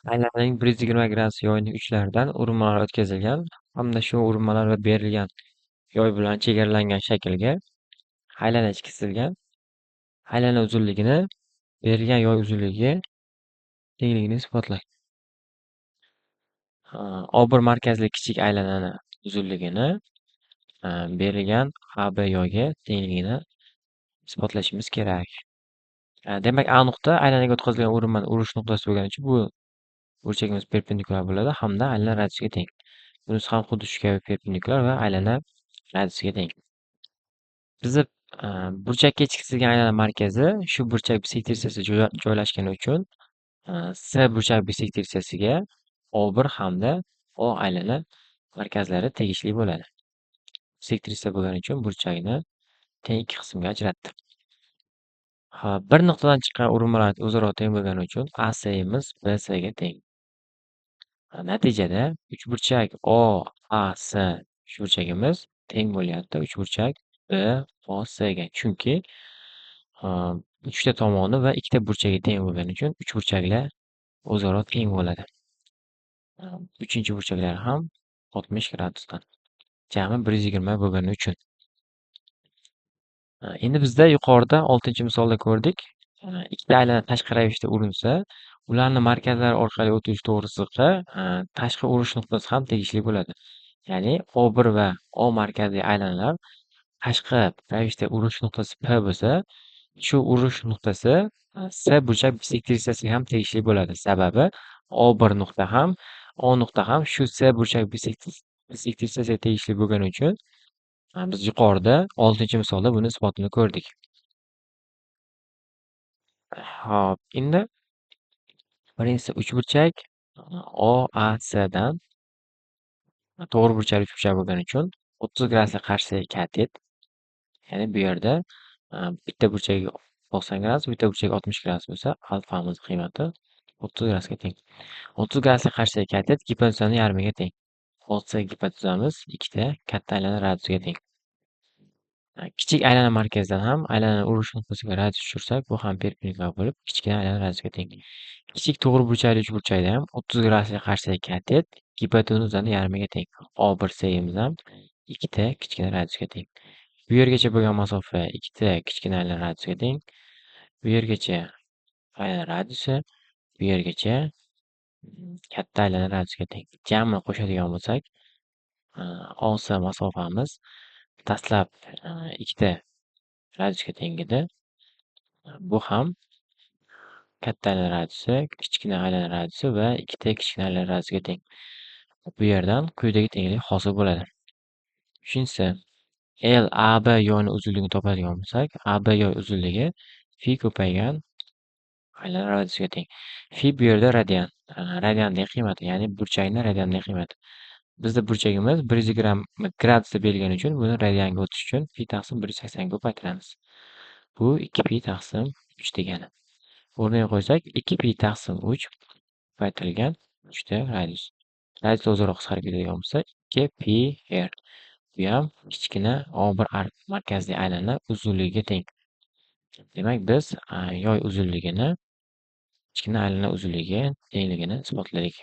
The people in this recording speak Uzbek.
Aylananing 120 gradus yoyning uchlaridan urinmalar o'tkazilgan hamda shu urinmalar va berilgan yoy bilan chegaralangan shaklga aylana chizilgan. Aylana uzunligini berilgan yoy uzunligiga tengligini isbotlang. O1 markazli kichik aylanani uzunligini berilgan AB yoyga tengligini isbotlashimiz kerak. Demak, A nuqta aylanaga o'tkazilgan urinmani urish nuqtasi bo'lgani uchun bu burchagimiz perpendikulyar bo'ladi hamda aylana radiusiga teng. Bunisi ham xuddi shu kabi perpendikulyar va aylana radiusiga teng. Bizni burchakka chizilgan aylana markazi shu burchak bisektrissasi joylashgani uchun S burchak bisektrissasiga O1 hamda O aylana markazlari tegishli bo'ladi. Bisektrissa bo'lgani uchun burchakni teng ikki qismga ajratdi. Bir nuqtadan chiqqan urinmalar o'zaro teng bo'lgani uchun ASimiz BSga teng. Natijada uchburchak OAS uchburchagimiz teng bo'lyapti uchburchak BOSga. Chunki uchta tomoni va ikkita burchagi teng bo'lgani uchun uchburchaklar o'zaro teng bo'ladi. Uchinchi burchaklar ham 60 gradusdan. Jami 120 bo'lgani uchun. Endi bizda yuqorida 6-misolda ko'rdik. Ikkita aylana tashqi ravishda urinsa, ularni markazlari orqali o'tish to'g'risida tashqi urish nuqtasi ham tegishli bo'ladi. Ya'ni O1 va O markazli aylanalar tashqi ravishda urish nuqtasi P bo'lsa, shu urish nuqtasi S burchak bisektrissasiga ham tegishli bo'ladi. Sababi O1 nuqta ham O nuqta ham shu S burchak bisektrissasiga tegishli bo'lgani uchun biz yuqorida 6-misolda buni isbotini ko'rdik. Xo'p, endi birinchisi uchburchak OASdan to'g'ri burchakli uchburchak bo'lgani uchun 30 gradusga qarshi katet. Ya'ni bu yerda bitta burchagi 90 gradus, bitta burchagi 60 gradus bo'lsa, alfamiz qiymati 30 gradusga teng. 30 gradusga qarshi katet gipotenzani yarmiga teng. Olsa gipotenzamiz ikkita katta aylana radiusiga teng. Kichik aylana markazidan ham aylana urish nuqtasiga radius tushirsak, bu ham perpendikulyar bo'lib, kichkina aylana radiusiga teng. Kichik to'g'ri burchakli uchburchakda ham 30 gradusga qarshi katet gipotenuzani yarmiga teng. O1 sayimiz ham ikkita kichkina radiusga teng. Bu yergacha bo'lgan masofa ikkita kichkina aylana radiusiga teng. Bu yergacha aylana radiusi, bu yergacha katta aylana radiusiga teng. Jamini qo'shadigan bo'lsak, OS masofamiz dastlab ikkita radiusga teng edi. Bu ham katta aylana radiusi, kichkina aylana radiusi va ikkita kichkina aylana radiusiga teng. Bu yerdan quyidagi tenglik hosil bo'ladi. Uchinchisi, LAB yo'ni uzunligini topadigan bo'lsak, AB yo'y uzunligi fi ko'paygan aylana radiusiga teng. Fi bu yerda radian, radianning qiymati, ya'ni burchakning radianning qiymati. Bizda burchagimiz 120 gradusda berilgani uchun buni radianga o'tish uchun fi taqsim 180 ga ko'paytiramiz. Bu 2pi taqsim 3 degani. O'rniga qo'ysak 2pi taqsim 3 ko'paytirilgan 3 ta radius. Radius o'zaro qisqarib ketadigan bo'lsa 2pi r. Bu ham kichkina O1 markazli aylana uzunligiga teng. Demak, biz yoy uzunligini kichkina aylana uzunligiga tengligini isbotladik.